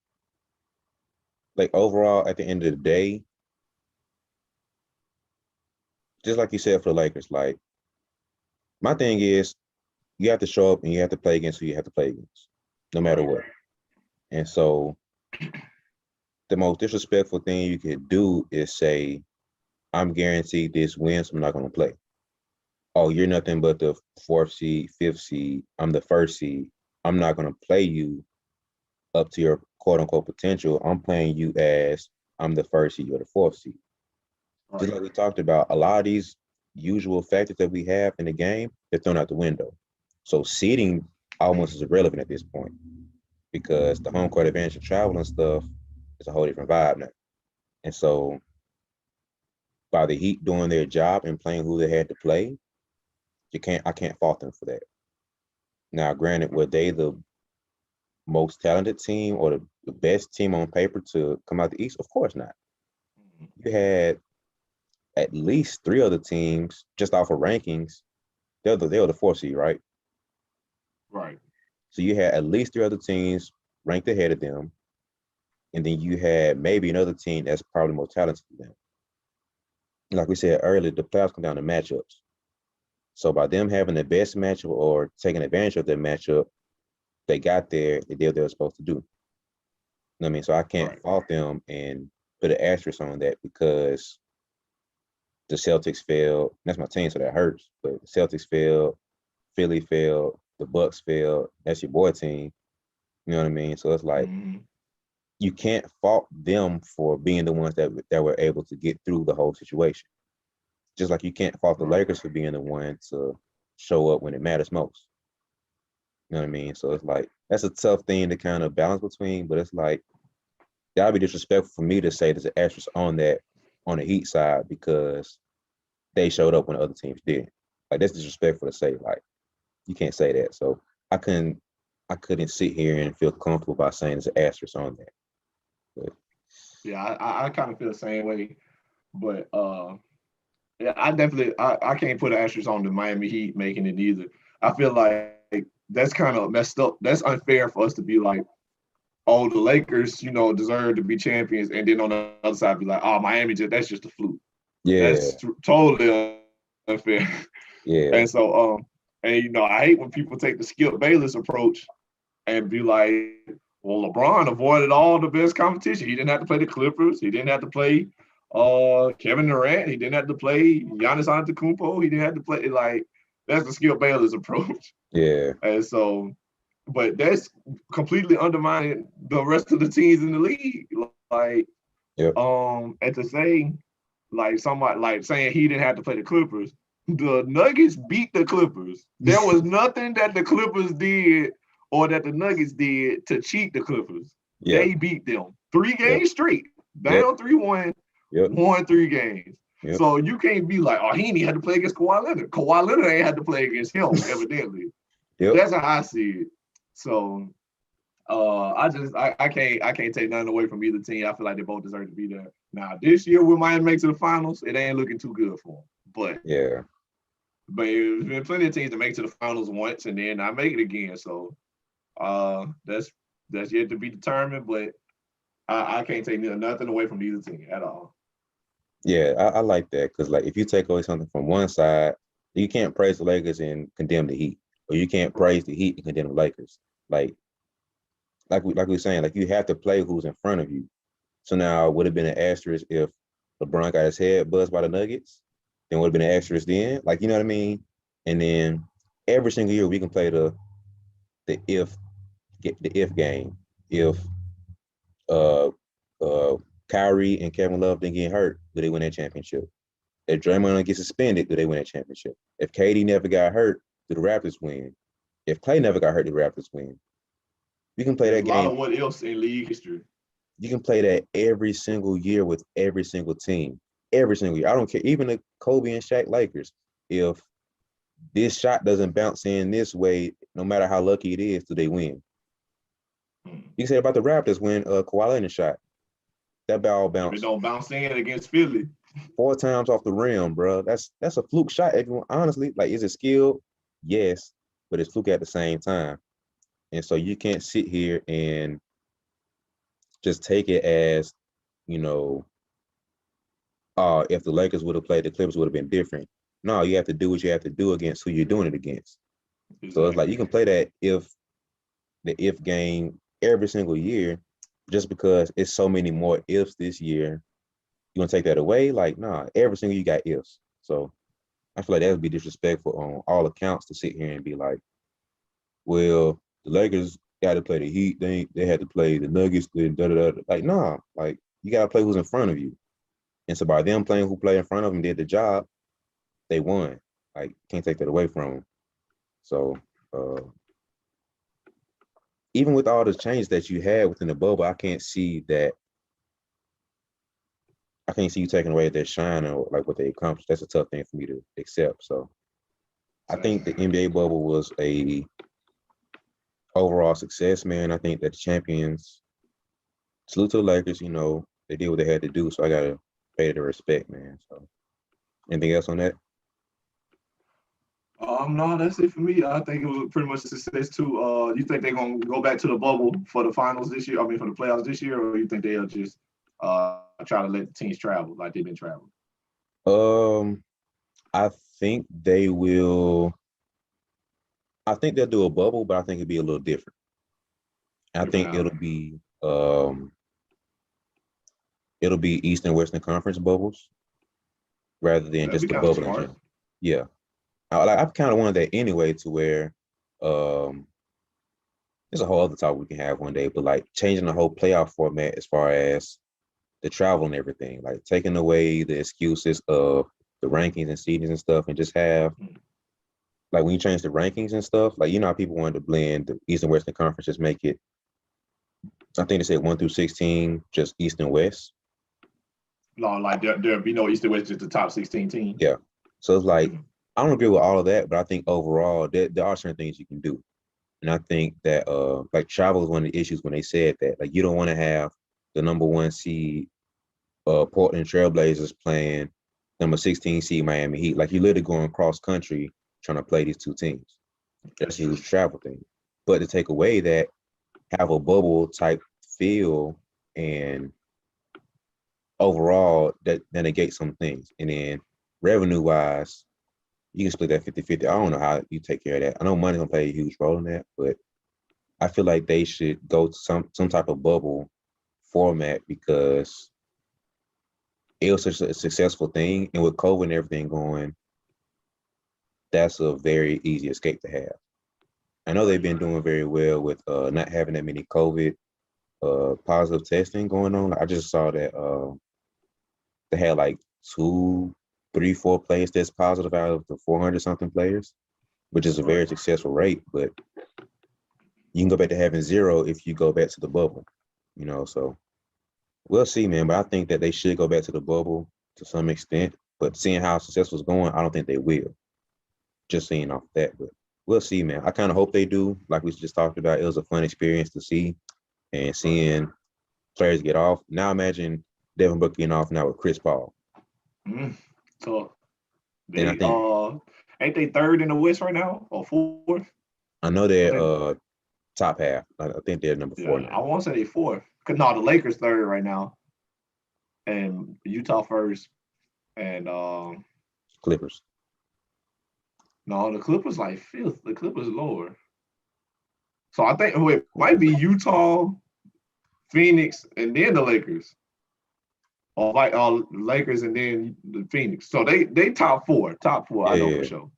[SPEAKER 1] like overall at the end of the day, just like you said for the Lakers, like my thing is you have to show up and you have to play against who you have to play against, no matter what. And so the most disrespectful thing you could do is say, I'm guaranteed this win, so I'm not going to play. Oh, you're nothing but the 4th seed, 5th seed. I'm the 1st seed. I'm not going to play you up to your quote unquote potential. I'm playing you as I'm the 1st seed or the 4th seed. Right. Just like we talked about, a lot of these usual factors that we have in the game, they're thrown out the window. So seeding almost is irrelevant at this point, because the home court advantage and travel and stuff is a whole different vibe now. And so by the Heat doing their job and playing who they had to play, I can't fault them for that. Now, granted, were they the most talented team or the best team on paper to come out the East? Of course not. You had at least 3 other teams just off of rankings. They were the 4th seed, right?
[SPEAKER 2] Right.
[SPEAKER 1] So you had at least 3 other teams ranked ahead of them. And then you had maybe another team that's probably more talented than them. Like we said earlier, the playoffs come down to matchups. So by them having the best matchup or taking advantage of their matchup, they got there, they did what they were supposed to do. You know what I mean? So I can't fault them and put an asterisk on that because the Celtics failed. That's my team, so that hurts. But the Celtics failed, Philly failed, the Bucks failed. That's your boy team. You know what I mean? So it's like you can't fault them for being the ones that were able to get through the whole situation. Just like you can't fault the Lakers for being the one to show up when it matters most. You know what I mean? So it's like, that's a tough thing to kind of balance between, but it's like, that'd be disrespectful for me to say there's an asterisk on that, on the Heat side, because they showed up when other teams didn't. Like, that's disrespectful to say, like, you can't say that. So I couldn't sit here and feel comfortable by saying there's an asterisk on that. But
[SPEAKER 2] yeah, I kind of feel the same way, but yeah, I can't put an asterisk on the Miami Heat making it either. I feel like that's kind of messed up. That's unfair for us to be like, oh, the Lakers, deserve to be champions, and then on the other side be like, oh, Miami, that's just a fluke.
[SPEAKER 1] yeah,
[SPEAKER 2] That's totally unfair.
[SPEAKER 1] Yeah.
[SPEAKER 2] And so, I hate when people take the Skip Bayless approach and be like, well, LeBron avoided all the best competition. He didn't have to play the Clippers. He didn't have to play Kevin Durant. He didn't have to play Giannis Antetokounmpo. He didn't have to play, like, that's the Skip Bayless approach.
[SPEAKER 1] Yeah.
[SPEAKER 2] And so, but that's completely undermining the rest of the teams in the league. Like,
[SPEAKER 1] yep.
[SPEAKER 2] And to say, like, somebody like saying he didn't have to play the Clippers, The Nuggets beat the Clippers. There was nothing that the Clippers did or that the Nuggets did to cheat the Clippers.
[SPEAKER 1] Yeah,
[SPEAKER 2] They beat them 3
[SPEAKER 1] yep,
[SPEAKER 2] games straight.
[SPEAKER 1] yep,
[SPEAKER 2] Down 3-1,
[SPEAKER 1] yep,
[SPEAKER 2] won 3 games.
[SPEAKER 1] yep,
[SPEAKER 2] So you can't be like, oh, he ain't had to play against Kawhi Leonard. Kawhi Leonard ain't had to play against him, evidently.
[SPEAKER 1] yep.
[SPEAKER 2] That's how I see it. So I can't take nothing away from either team. I feel like they both deserve to be there. Now this year we might make to the finals. It ain't looking too good for them.
[SPEAKER 1] Yeah,
[SPEAKER 2] But there's been plenty of teams that make it to the finals once and then not make it again. So that's yet to be determined. But I can't take nothing away from either team at all.
[SPEAKER 1] yeah. I like that because like if you take away something from one side, you can't praise the Lakers and condemn the Heat, or you can't praise the Heat and condemn the Lakers. Like we were saying, like you have to play who's in front of you. So now would have been an asterisk if LeBron got his head buzzed by the Nuggets, then would have been an asterisk then. Like you know what I mean? And then every single year we can play the if game. If uh Kyrie and Kevin Love didn't get hurt, do they win that championship? If Draymond gets suspended, do they win that championship? If KD never got hurt, do the Raptors win? If Clay never got hurt, do the Raptors win? You can play
[SPEAKER 2] There's
[SPEAKER 1] that
[SPEAKER 2] a lot
[SPEAKER 1] game.
[SPEAKER 2] of what else in league history.
[SPEAKER 1] You can play that every single year with every single team. Every single year. I don't care. Even the Kobe and Shaq Lakers. If this shot doesn't bounce in this way, no matter how lucky it is, do they win? You can say about the Raptors when Kawhi Leonard shot. That ball
[SPEAKER 2] If it
[SPEAKER 1] bounced
[SPEAKER 2] don't bounce in against Philly,
[SPEAKER 1] 4 times off the rim, bro. That's a fluke shot. Everyone, honestly, like, is it skilled? Yes, but it's fluke at the same time. And so you can't sit here and just take it as, you know, if the Lakers would have played, the Clippers would have been different. No, you have to do what you have to do against who you're doing it against.
[SPEAKER 2] exactly.
[SPEAKER 1] So it's like you can play that if game every single year, just because it's so many more ifs this year. You want to take that away? Like, nah, every single you got ifs. So I feel like that would be disrespectful on all accounts to sit here and be like, well, the Lakers got to play the Heat. They had to play the Nuggets. Like, nah, like you got to play who's in front of you. And so by them playing who played in front of them did the job, they won. Like, can't take that away from them. So even with all the changes that you had within the bubble, I can't see you taking away their shine or like what they accomplished. That's a tough thing for me to accept. So I think the NBA bubble was a overall success, man. I think that the champions, salute to the Lakers, they did what they had to do. So I gotta pay the respect, man. So anything else on that?
[SPEAKER 2] No, that's it for me. I think it was pretty much a success too. You think they're gonna go back to the bubble for the finals this year? I mean, for the playoffs this year, or you think they'll just try to let the teams travel like they've been traveling?
[SPEAKER 1] I think they will. I think they'll do a bubble, but I think it'll be a little different. I think it'll be East and Western Conference bubbles rather than just the bubble in general. Yeah. I kind of wanted that anyway, to where there's a whole other topic we can have one day, but like changing the whole playoff format as far as the travel and everything, like taking away the excuses of the rankings and seedings and stuff, and just have like when you change the rankings and stuff, like how people wanted to blend the East and Western Conference, just make it. I think they said 1 through 16, just East and West.
[SPEAKER 2] No, like there'll be no East and West, just the top 16 teams.
[SPEAKER 1] Yeah. So it's like I don't agree with all of that, but I think overall there are certain things you can do. And I think that like travel is one of the issues when they said that. Like you don't want to have the number 1 seed Portland Trailblazers playing number 16 seed Miami Heat. Like you're literally going cross country trying to play these two teams. That's a huge travel thing. But to take away that, have a bubble type feel, and overall that negates some things. And then revenue wise, you can split that 50-50. I don't know how you take care of that. I know money's gonna play a huge role in that, but I feel like they should go to some type of bubble format, because it was such a successful thing. And with COVID and everything going, that's a very easy escape to have. I know they've been doing very well with not having that many COVID positive testing going on. I just saw that they had like 2 4 players test positive out of the 400 something players, which is a very successful rate. But you can go back to having 0 if you go back to the bubble, so we'll see, man. But I think that they should go back to the bubble to some extent. But seeing how successful is going, I don't think they will. Just seeing off that, but we'll see, man. I kind of hope they do. Like we just talked about, it was a fun experience to see, and seeing players get off. Now imagine Devin Booker getting off now with Chris Paul.
[SPEAKER 2] So
[SPEAKER 1] And
[SPEAKER 2] they
[SPEAKER 1] I think
[SPEAKER 2] ain't they third in the West right now or fourth?
[SPEAKER 1] I know they're top half. I think they're number 4
[SPEAKER 2] I
[SPEAKER 1] now.
[SPEAKER 2] want to say they fourth. Cause no, the Lakers third right now, and Utah first, and
[SPEAKER 1] Clippers.
[SPEAKER 2] no, the Clippers like fifth. The Clippers lower. So I think it might be Utah, Phoenix, and then the Lakers. Or like Lakers and then the Phoenix. So they top four. I know for sure.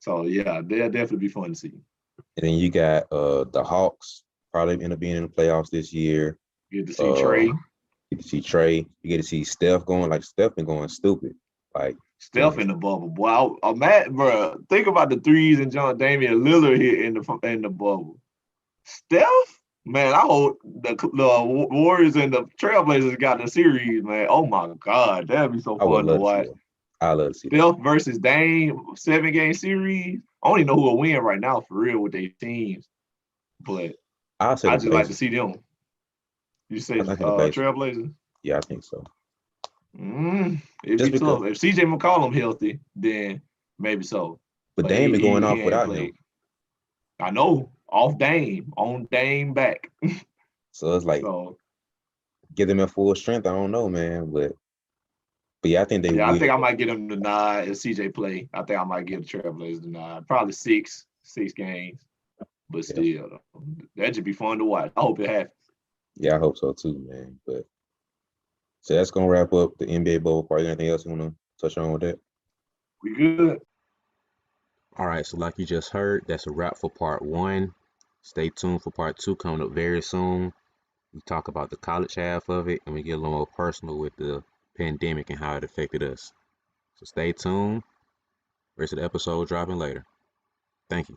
[SPEAKER 2] So yeah, they'll definitely be fun to see.
[SPEAKER 1] And then you got the Hawks probably end up being in the playoffs this year.
[SPEAKER 2] You get to see Trey.
[SPEAKER 1] You get to see Trey. You get to see Steph going. Like Steph been going stupid. Like
[SPEAKER 2] Steph in the bubble, boy. I'm mad, bro. Think about the threes and John Damian Lillard here in the bubble. Steph, man, I hope the Warriors and the Trailblazers got the series, man. Oh my God, that'd be so fun to watch.
[SPEAKER 1] I love to see
[SPEAKER 2] Steph versus Dame 7-game series. I don't even know who will win right now for real with their teams, but I just like to see them. You say Trailblazers?
[SPEAKER 1] Yeah, I think so.
[SPEAKER 2] It'd be tough. If CJ McCollum healthy, then maybe so.
[SPEAKER 1] But Dame been going off without him.
[SPEAKER 2] I know. Off Dame, on Dame back.
[SPEAKER 1] So it's like get them at full strength. I don't know, man, but yeah, I think they.
[SPEAKER 2] Yeah, I think I might get them the nod if CJ play. I think I might give the Trailblazers the nod. Probably six games, but still, that should be fun to watch. I hope it happens.
[SPEAKER 1] Yeah, I hope so too, man. But so that's gonna wrap up the NBA bubble part. Anything else you want to touch on with that?
[SPEAKER 2] We good.
[SPEAKER 1] All right, so like you just heard, that's a wrap for part 1. Stay tuned for part 2 coming up very soon. We talk about the college half of it, and we get a little more personal with the pandemic and how it affected us. So stay tuned. Rest of the episode dropping later. Thank you.